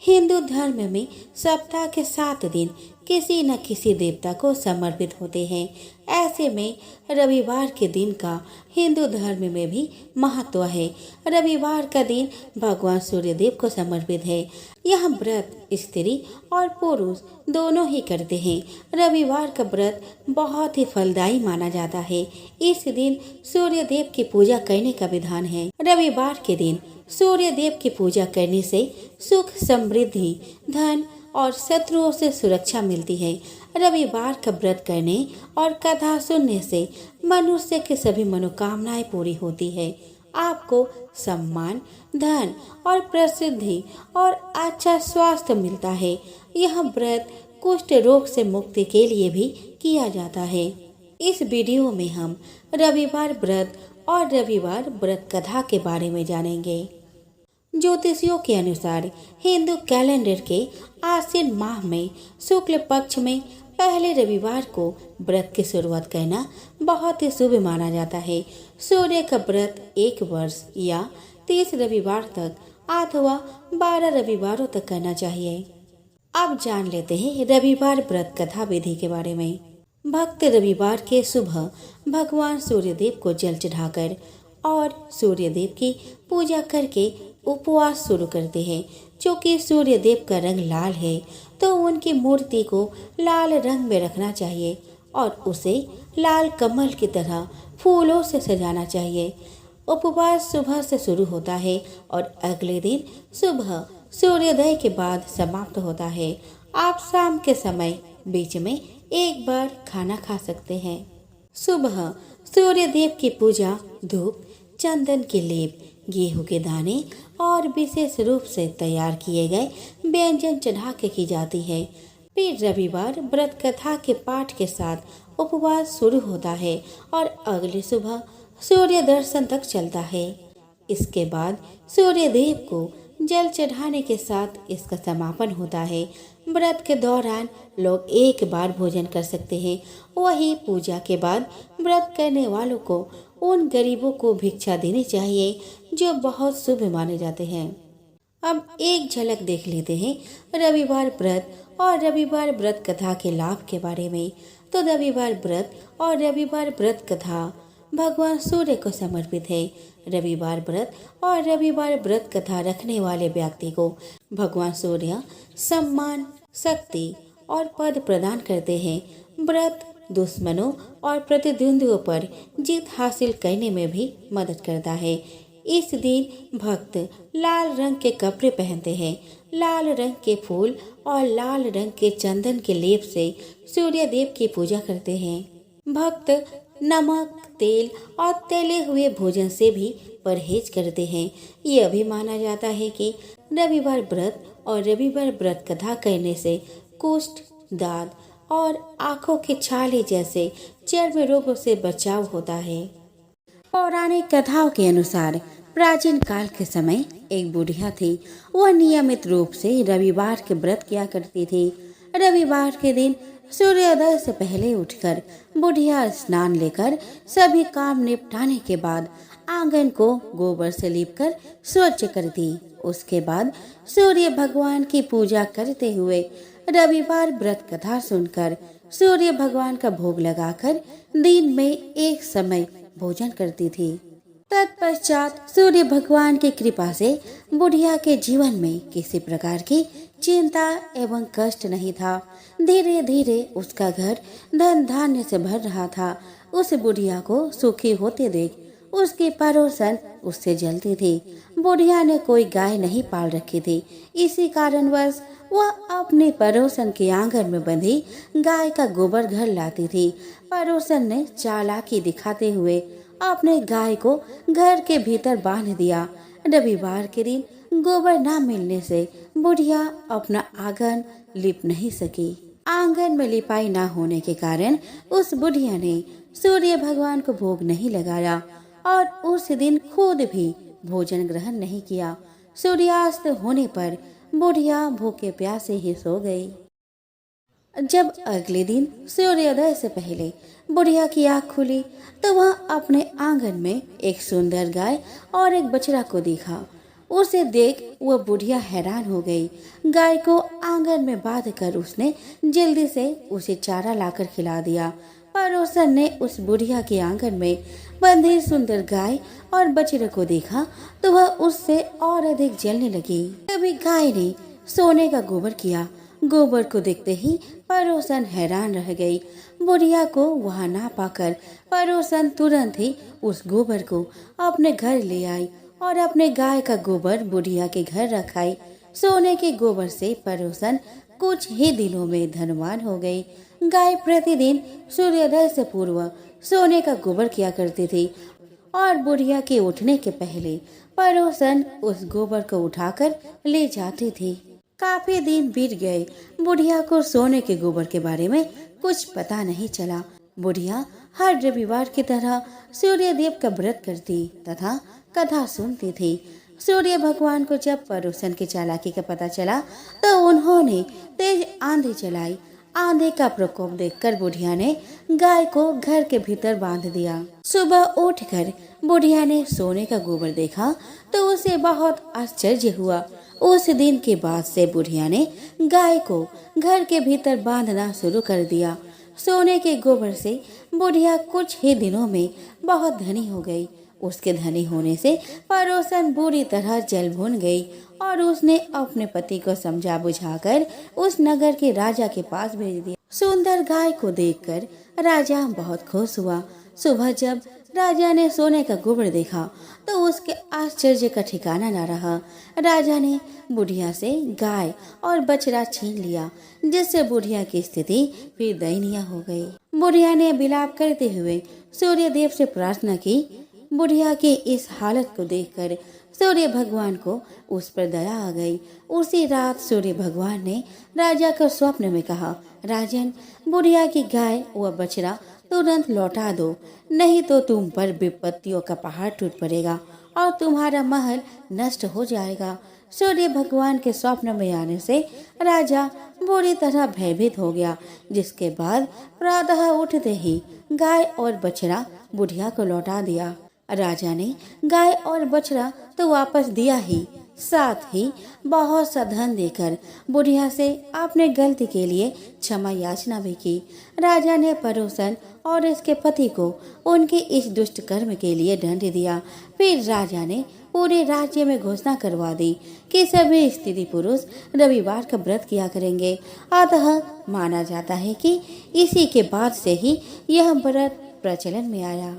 हिंदू धर्म में सप्ताह के 7 दिन किसी न किसी देवता को समर्पित होते हैं। ऐसे में रविवार के दिन का हिंदू धर्म में भी महत्व है। रविवार का दिन भगवान सूर्यदेव को समर्पित है। यह व्रत स्त्री और पुरुष दोनों ही करते हैं। रविवार का व्रत बहुत ही फलदायी माना जाता है। इस दिन सूर्यदेव की पूजा करने का विधान है। रविवार के दिन सूर्य देव की पूजा करने से सुख, समृद्धि, धन और शत्रुओं से सुरक्षा मिलती है। रविवार का व्रत करने और कथा सुनने से मनुष्य की सभी मनोकामनाएं पूरी होती है। आपको सम्मान, धन और प्रसिद्धि और अच्छा स्वास्थ्य मिलता है। यह व्रत कुष्ठ रोग से मुक्ति के लिए भी किया जाता है। इस वीडियो में हम रविवार व्रत और रविवार व्रत कथा के बारे में जानेंगे। ज्योतिषियों के अनुसार हिंदू कैलेंडर के आश्विन माह में शुक्ल पक्ष में पहले रविवार को व्रत की शुरुआत करना बहुत ही शुभ माना जाता है। सूर्य का व्रत 1 वर्ष या 30 रविवार तक अथवा 12 रविवारों तक करना चाहिए। अब जान लेते हैं रविवार व्रत कथा विधि के बारे में। भक्त रविवार के सुबह भगवान सूर्यदेव को जल चढ़ाकर और सूर्यदेव की पूजा करके उपवास शुरू करते हैं। क्योंकि सूर्यदेव का रंग लाल है तो उनकी मूर्ति को लाल रंग में रखना चाहिए और उसे लाल कमल की तरह फूलों से सजाना चाहिए। उपवास सुबह से शुरू होता है और अगले दिन सुबह सूर्योदय के बाद समाप्त होता है। आप शाम के समय बीच में एक बार खाना खा सकते हैं। सुबह सूर्यदेव की पूजा धूप, चंदन के लेप, गेहूं के दाने और विशेष रूप से तैयार किए गए व्यंजन चढ़ा के की जाती है। फिर रविवार व्रत कथा के पाठ के साथ उपवास शुरू होता है और अगली सुबह सूर्य दर्शन तक चलता है। इसके बाद सूर्यदेव को जल चढ़ाने के साथ इसका समापन होता है। व्रत के दौरान लोग एक बार भोजन कर सकते हैं। वही पूजा के बाद व्रत करने वालों को उन गरीबों को भिक्षा देनी चाहिए जो बहुत शुभ माने जाते हैं। अब एक झलक देख लेते हैं रविवार व्रत और रविवार व्रत कथा के लाभ के बारे में। तो रविवार व्रत और रविवार व्रत कथा भगवान सूर्य को समर्पित है। रविवार व्रत और रविवार व्रत कथा रखने वाले व्यक्ति को भगवान सूर्य सम्मान, शक्ति और पद प्रदान करते हैं। व्रत दुश्मनों और प्रतिद्वंदियों पर जीत हासिल करने में भी मदद करता है। इस दिन भक्त लाल रंग के कपड़े पहनते हैं, लाल रंग के फूल और लाल रंग के चंदन के लेप से सूर्य देव की पूजा करते हैं। भक्त नमक, तेल और तले हुए भोजन से भी परहेज करते हैं। यह भी माना जाता है कि रविवार व्रत और रविवार व्रत कथा करने से कुष्ठ, दाद और आंखों के छाले जैसे चर्म रोगों से बचाव होता है। पौराणिक कथाओं के अनुसार प्राचीन काल के समय एक बुढ़िया थी। वह नियमित रूप से रविवार के व्रत किया करती थी। रविवार के दिन सूर्योदय से पहले उठकर बुढ़िया स्नान लेकर सभी काम निपटाने के बाद आंगन को गोबर से लीपकर स्वच्छ करती। उसके बाद सूर्य भगवान की पूजा करते हुए रविवार व्रत कथा सुनकर सूर्य भगवान का भोग लगाकर दिन में एक समय भोजन करती थी। तत्पश्चात सूर्य भगवान की कृपा से बुढ़िया के जीवन में किसी प्रकार की चिंता एवं कष्ट नहीं था। धीरे धीरे उसका घर धन धान्य से भर रहा था। उस बुढ़िया को सुखी होते देख उसकी पड़ोसन उससे जलती थी। बुढ़िया ने कोई गाय नहीं पाल रखी थी। इसी कारणवश वह अपने पड़ोसन के आंगन में बंधी गाय का गोबर घर लाती थी। पड़ोसन ने चालाकी दिखाते हुए अपने गाय को घर के भीतर बांध दिया। रविवार के दिन गोबर न मिलने से बुढ़िया अपना आंगन लिप नहीं सकी। आंगन में लिपाई न होने के कारण उस बुढ़िया ने सूर्य भगवान को भोग नहीं लगाया और उस दिन खुद भी भोजन ग्रहण नहीं किया। सूर्यास्त होने पर बुढ़िया भूखे प्यासे ही सो गई। जब अगले दिन सूर्योदय से पहले बुढ़िया की आँख खुली तो वह अपने आंगन में एक सुंदर गाय और एक बछड़ा को देखा। उसे देख वह बुढ़िया हैरान हो गई। गाय को आंगन में बांध कर उसने जल्दी से उसे चारा लाकर खिला दिया। पड़ोसन ने उस बुढ़िया के आंगन में बंधी सुंदर गाय और बछड़े को देखा तो वह उससे और अधिक जलने लगी। तभी गाय ने सोने का गोबर किया। गोबर को देखते ही पड़ोसन हैरान रह गई। बुढ़िया को वहां ना पाकर पड़ोसन तुरंत ही उस गोबर को अपने घर ले आई और अपने गाय का गोबर बुढ़िया के घर रखाई। सोने के गोबर से पड़ोसन कुछ ही दिनों में धनवान हो गई। गाय प्रतिदिन सूर्योदय से पूर्व सोने का गोबर किया करती थी और बुढ़िया के उठने के पहले पड़ोसन उस गोबर को उठाकर ले जाती थी। काफी दिन बीत गए। बुढ़िया को सोने के गोबर के बारे में कुछ पता नहीं चला। बुढ़िया हर रविवार की तरह सूर्य देव का व्रत करती तथा कथा सुनती थी। सूर्य भगवान को जब पड़ोसन की चालाकी का पता चला तो उन्होंने तेज आंधी चलाई। आंधी का प्रकोप देखकर बुढ़िया ने गाय को घर के भीतर बांध दिया। सुबह उठकर बुढ़िया ने सोने का गोबर देखा तो उसे बहुत आश्चर्य हुआ। उस दिन के बाद से बुढ़िया ने गाय को घर के भीतर बांधना शुरू कर दिया। सोने के गोबर से बुढ़िया कुछ ही दिनों में बहुत धनी हो गई। उसके धनी होने से पड़ोसन बुरी तरह जल भून गई और उसने अपने पति को समझा बुझाकर उस नगर के राजा के पास भेज दिया। सुंदर गाय को देखकर राजा बहुत खुश हुआ। सुबह जब राजा ने सोने का गोबर देखा तो उसके आश्चर्य का ठिकाना न रहा। राजा ने बुढ़िया से गाय और बछड़ा छीन लिया, जिससे बुढ़िया की स्थिति फिर दयनीय हो गई। बुढ़िया ने विलाप करते हुए सूर्य देव से प्रार्थना की। बुढ़िया की इस हालत को देखकर सूर्य भगवान को उस पर दया आ गई। उसी रात सूर्य भगवान ने राजा को स्वप्न में कहा, राजन, बुढ़िया की गाय व बछड़ा तुरंत लौटा दो, नहीं तो तुम पर विपत्तियों का पहाड़ टूट पड़ेगा और तुम्हारा महल नष्ट हो जाएगा। सूर्य भगवान के स्वप्न में आने से राजा बुरी तरह भयभीत हो गया, जिसके बाद प्रातः उठते ही गाय और बछड़ा बुढ़िया को लौटा दिया। राजा ने गाय और बछड़ा तो वापस दिया ही, साथ ही बहुत सा धन देकर बुढ़िया से अपने गलती के लिए क्षमा याचना भी की। राजा ने पड़ोसन और इसके पति को उनके इस दुष्ट कर्म के लिए दंड दिया। फिर राजा ने पूरे राज्य में घोषणा करवा दी कि सभी स्त्री पुरुष रविवार का व्रत किया करेंगे। अतः माना जाता है कि इसी के बाद से ही यह व्रत प्रचलन में आया।